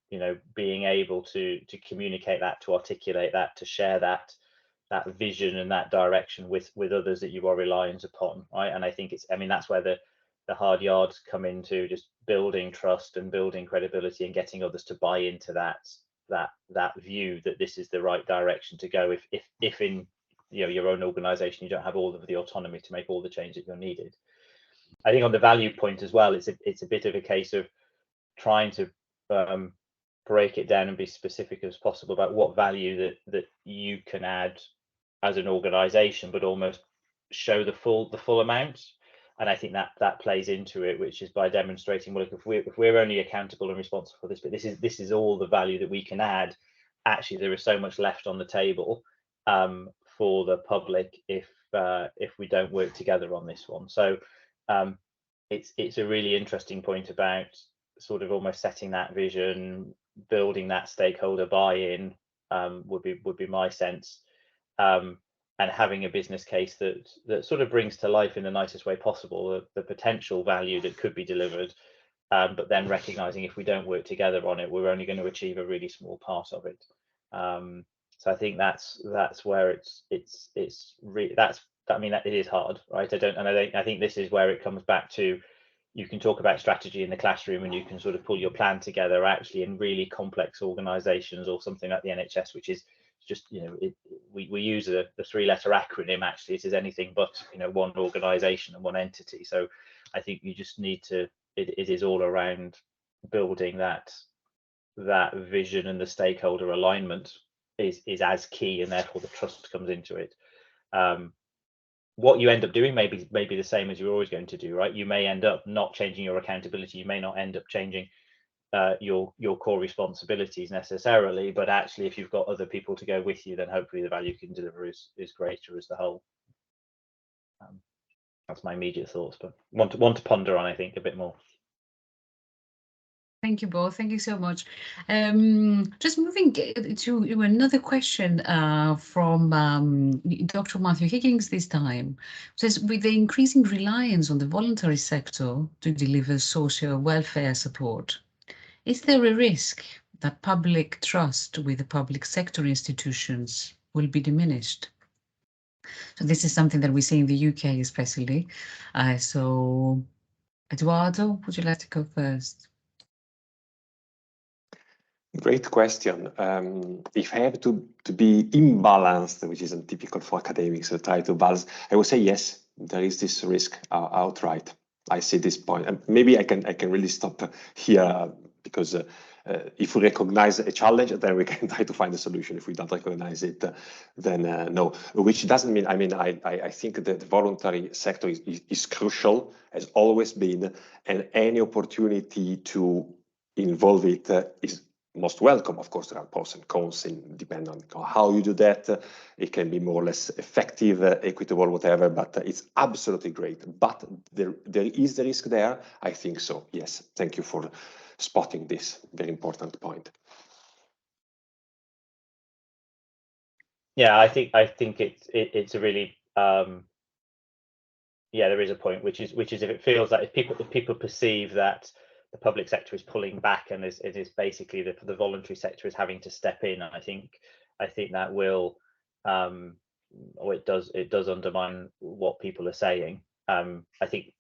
being able to communicate that, to articulate that, to share that vision and that direction with others that you are reliant upon, right? And I think that's where the hard yards come into, just building trust and building credibility and getting others to buy into that view that this is the right direction to go. If in your own organization you don't have all of the autonomy to make all the change that you're needed. I think on the value point as well, it's a bit of a case of trying to break it down and be specific as possible about what value that you can add as an organization, but almost show the full amount. And I think that plays into it, which is by demonstrating, well, if we're only accountable and responsible for this, but this is all the value that we can add. Actually, there is so much left on the table for the public if we don't work together on this one. So it's a really interesting point about sort of almost setting that vision, building that stakeholder buy-in would be my sense. And having a business case that sort of brings to life in the nicest way possible the potential value that could be delivered, but then recognizing if we don't work together on it, we're only going to achieve a really small part of it. So I think that's where it is hard, right? I think this is where it comes back to, you can talk about strategy in the classroom and you can sort of pull your plan together actually in really complex organizations, or something like the NHS, which is just, we use the 3-letter acronym. Actually, it is anything but, one organization and one entity. So I think you just need to, it is all around building that vision, and the stakeholder alignment is as key, and therefore the trust comes into it. What you end up doing may be the same as you're always going to do, right? You may end up not changing your accountability. You may not end up changing your core responsibilities necessarily, but actually if you've got other people to go with you, then hopefully the value you can deliver is greater as the whole. That's my immediate thoughts, but want to ponder on, I think, a bit more. Thank you both. Thank you so much. Just moving to another question from Dr. Matthew Higgins this time. It says, with the increasing reliance on the voluntary sector to deliver social welfare support, is there a risk that public trust with the public sector institutions will be diminished? So this is something that we see in the UK especially. So Edoardo, would you like to go first? Great question. If I have to be imbalanced, which isn't typical for academics, to try to balance, I would say yes, there is this risk outright. I see this point, and maybe I can really stop here, because if we recognize a challenge, then we can try to find a solution. If we don't recognize it, then no. Which doesn't mean, I think that the voluntary sector is crucial, has always been, and any opportunity to involve it is most welcome. Of course, there are pros and cons, and depending on how you do that, it can be more or less effective, equitable, whatever, but it's absolutely great. But there is the risk there? I think so, yes. Thank you for spotting this very important point. Yeah, I think it's a really there is a point, which is if it feels like if people perceive that the public sector is pulling back and it is basically the voluntary sector is having to step in, I think that will or it does undermine what people are saying. I think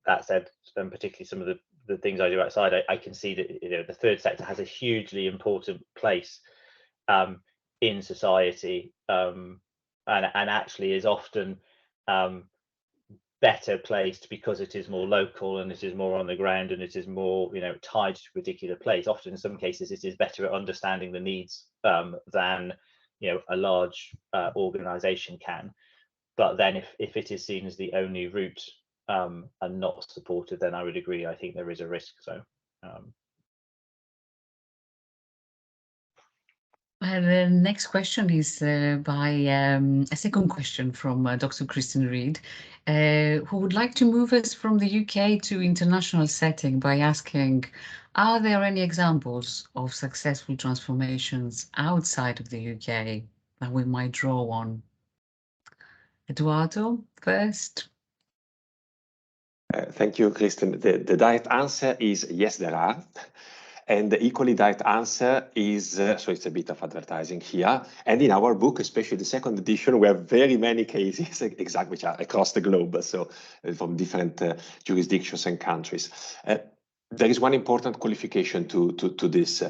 that said, and particularly some of the things I do outside, I can see that the third sector has a hugely important place. in society, and actually is often better placed because it is more local and it is more on the ground and it is more, you know, tied to a particular place. Often in some cases it is better at understanding the needs than, you know, a large organization can. But then if it is seen as the only route and not supported, then I would agree, I think there is a risk. So the next question is by a second question from Dr. Kristen Reed, who would like to move us from the UK to international setting by asking, are there any examples of successful transformations outside of the UK that we might draw on? Edoardo, first. Thank you, Kristen. The direct answer is yes, there are. And the equally direct answer is, so it's a bit of advertising here. And in our book, especially the second edition, we have very many cases, exactly, which are across the globe, so from different jurisdictions and countries. There is one important qualification to this.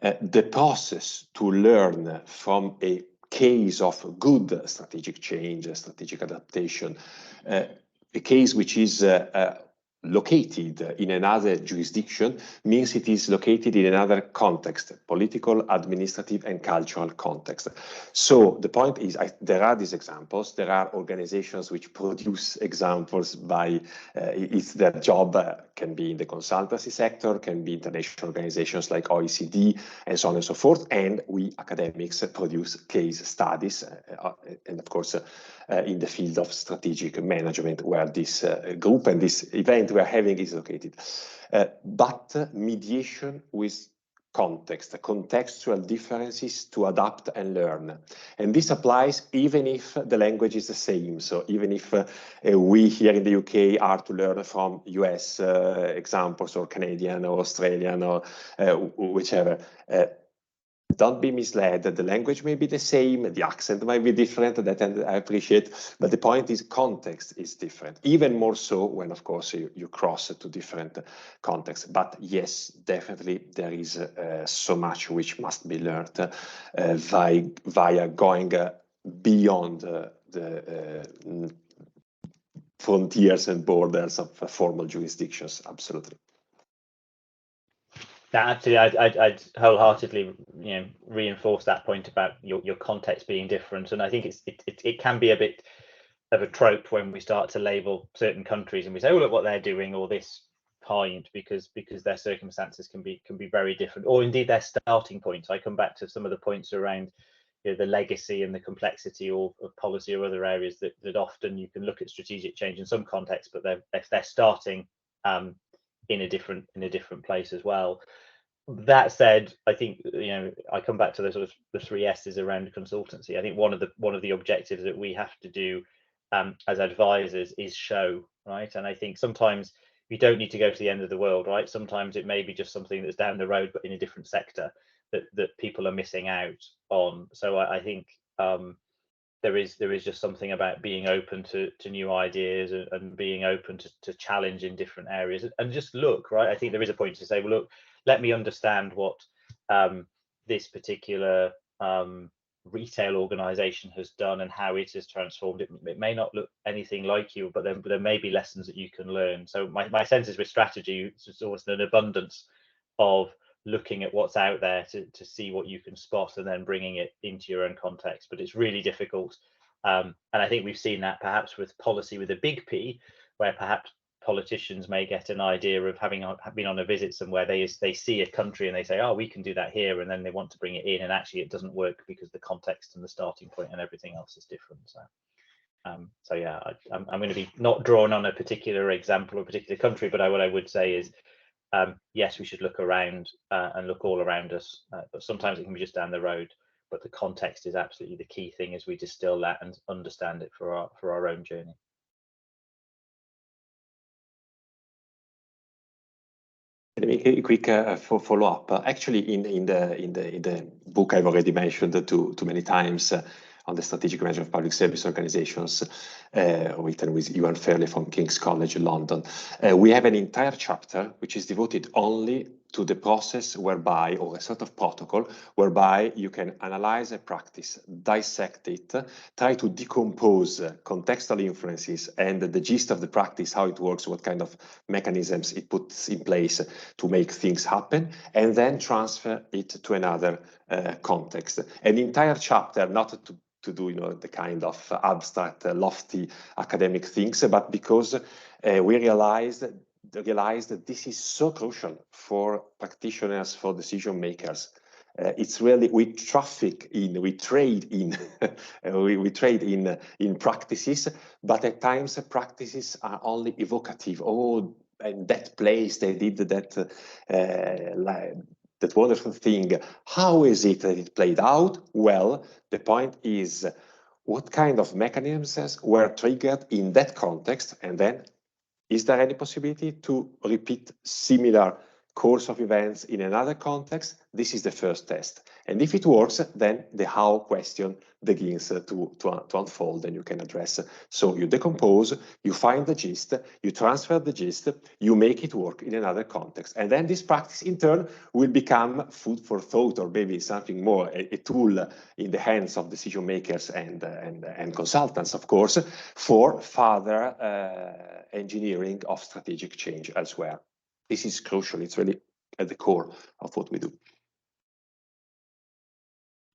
The process to learn from a case of good strategic change, strategic adaptation, a case which is located in another jurisdiction means it is located in another context, political, administrative, and cultural context. So the point is, there are these examples. There are organizations which produce examples by it's their job, can be in the consultancy sector, can be international organizations like OECD, and so on and so forth. And we academics produce case studies, and of course, in the field of strategic management, where this group and this event we're having is located. But mediation with context, contextual differences to adapt and learn. And this applies even if the language is the same. So even if we here in the UK are to learn from US examples, or Canadian or Australian or whichever, don't be misled. The language may be the same, the accent might be different, that I appreciate, but the point is context is different, even more so when, of course, you cross to different contexts. But yes, definitely there is so much which must be learned via going beyond the frontiers and borders of formal jurisdictions, absolutely. Actually, I'd wholeheartedly, reinforce that point about your context being different, and I think it can be a bit of a trope when we start to label certain countries and we say, oh, look what they're doing, or this kind, because their circumstances can be very different, or indeed their starting points. I come back to some of the points around the legacy and the complexity of policy or other areas that often you can look at strategic change in some contexts, but they're starting in a different place as well. That said, I think I come back to the sort of the 3 S's around consultancy. I think one of the objectives that we have to do as advisors is show, right? And I think sometimes you don't need to go to the end of the world, right? Sometimes it may be just something that's down the road but in a different sector that people are missing out on. So I think there is just something about being open to new ideas and being open to challenge in different areas and just look, right? I think there is a point to say, well, look, let me understand what this particular retail organization has done and how it has transformed it. It may not look anything like you, but there may be lessons that you can learn. So my sense is with strategy, it's almost an abundance of looking at what's out there to see what you can spot and then bringing it into your own context. But it's really difficult. And I think we've seen that perhaps with policy with a big P, where perhaps politicians may get an idea of having been on a visit somewhere, they see a country and they say, oh, we can do that here, and then they want to bring it in, and actually it doesn't work because the context and the starting point and everything else is different. So yeah, I'm going to be not drawn on a particular example or a particular country, but what I would say is, yes, we should look around and look all around us, but sometimes it can be just down the road. But the context is absolutely the key thing as we distill that and understand it for our own journey. Let me make a quick follow-up. Actually, in the book I've already mentioned too many times on the strategic management of public service organizations, written with Ewan Fairley from King's College London, we have an entire chapter which is devoted only to the process whereby, or a sort of protocol, whereby you can analyze a practice, dissect it, try to decompose contextual influences and the gist of the practice, how it works, what kind of mechanisms it puts in place to make things happen, and then transfer it to another context. An entire chapter, not to do, the kind of abstract, lofty academic things, but because we realized that this is so crucial for practitioners, for decision makers. It's really, we trade in, we trade in practices, but at times practices are only evocative. Oh, in that place they did that that wonderful thing. How is it that it played out? Well, the point is what kind of mechanisms were triggered in that context, and then is there any possibility to repeat similar course of events in another context? This is the first test. And if it works, then the how question begins to unfold, and you can address. So you decompose, you find the gist, you transfer the gist, you make it work in another context. And then this practice in turn will become food for thought, or maybe something more, a tool in the hands of decision makers and consultants, of course, for further engineering of strategic change elsewhere. This is crucial. It's really at the core of what we do.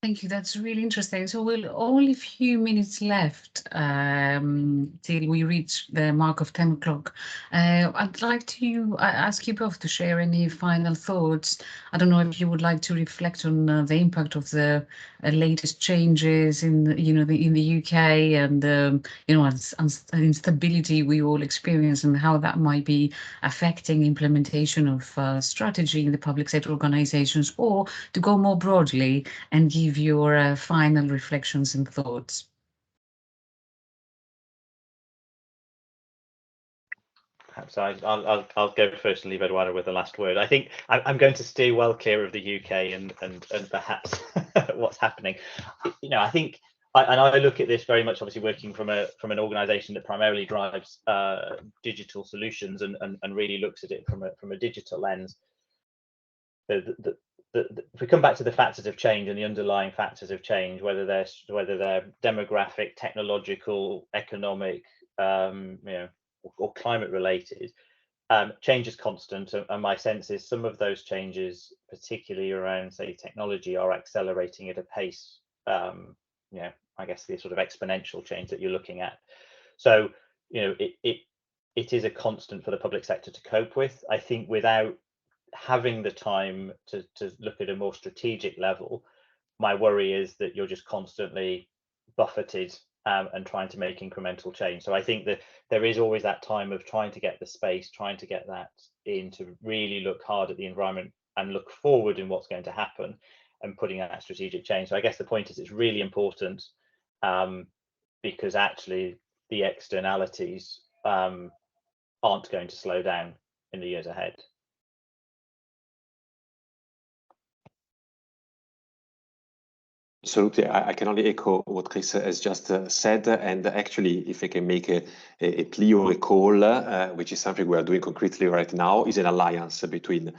Thank you. That's really interesting. So we'll only a few minutes left till we reach the mark of 10 o'clock. I'd like to ask you both to share any final thoughts. I don't know if you would like to reflect on the impact of the latest changes in the UK and instability we all experience, and how that might be affecting implementation of strategy in the public sector organizations, or to go more broadly and give your final reflections and thoughts. Perhaps I'll go first and leave Edoardo with the last word. I think I'm going to steer well clear of the UK and perhaps what's happening. I think, I look at this very much, obviously working from an organisation that primarily drives digital solutions and really looks at it from a digital lens. If we come back to the factors of change and the underlying factors of change, whether they're demographic, technological, economic, or climate related, change is constant, and my sense is some of those changes, particularly around, say, technology, are accelerating at a pace, I guess the sort of exponential change that you're looking at. So, it is a constant for the public sector to cope with. I think without having the time to look at a more strategic level, my worry is that you're just constantly buffeted and trying to make incremental change. So I think that there is always that time of trying to get the space, trying to get that in, to really look hard at the environment and look forward in what's going to happen and putting out that strategic change. So I guess the point is, it's really important because actually the externalities aren't going to slow down in the years ahead. Absolutely, I can only echo what Chris has just said, and actually, if I can make a plea or a call, which is something we are doing concretely right now, is an alliance between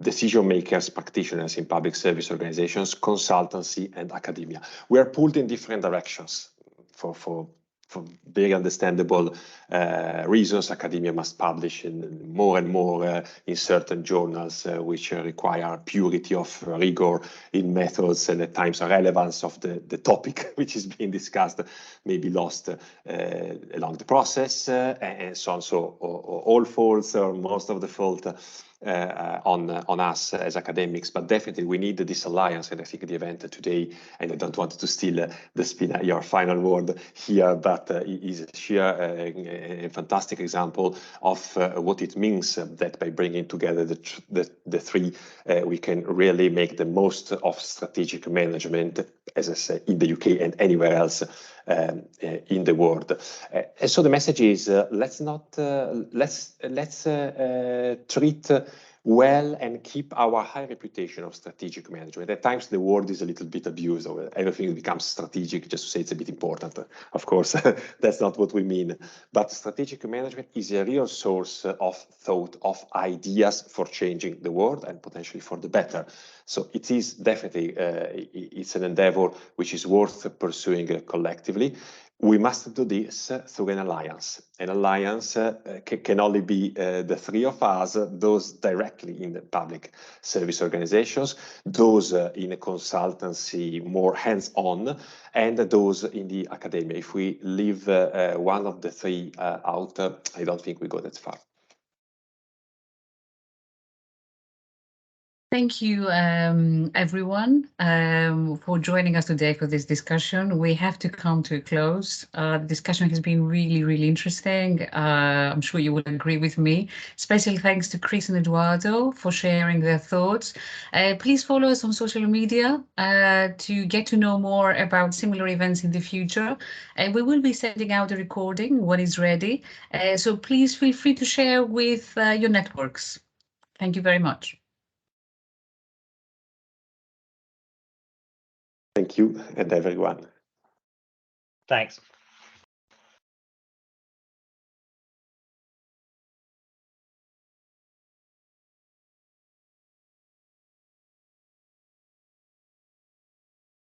decision makers, practitioners in public service organizations, consultancy, and academia. We are pulled in different directions for very understandable reasons. Academia must publish in more and more in certain journals which require purity of rigor in methods, and at times relevance of the topic which is being discussed may be lost along the process, and so on. So all faults, or most of the fault, on us as academics, but definitely we need this alliance. And I think the event today, and I don't want to steal the Spina, your final word here, but is a fantastic example of what it means that by bringing together the three, we can really make the most of strategic management, as I say, in the UK and anywhere else in the world. And so the message is, let's treat well and keep our high reputation of strategic management. At times the word is a little bit abused, or everything becomes strategic just to say it's a bit important. Of course, that's not what we mean. But strategic management is a real source of thought, of ideas for changing the world and potentially for the better. So it is definitely, it's an endeavor which is worth pursuing collectively. We must do this through an alliance. An alliance can only be the three of us, those directly in the public service organizations, those in a consultancy more hands-on, and those in the academia. If we leave one of the three out, I don't think we go that far. Thank you, everyone, for joining us today for this discussion. We have to come to a close. The discussion has been really, really interesting. I'm sure you will agree with me. Special thanks to Chris and Edoardo for sharing their thoughts. Please follow us on social media to get to know more about similar events in the future. We will be sending out a recording when it's ready. So please feel free to share with your networks. Thank you very much. Thank you, and everyone. Thanks.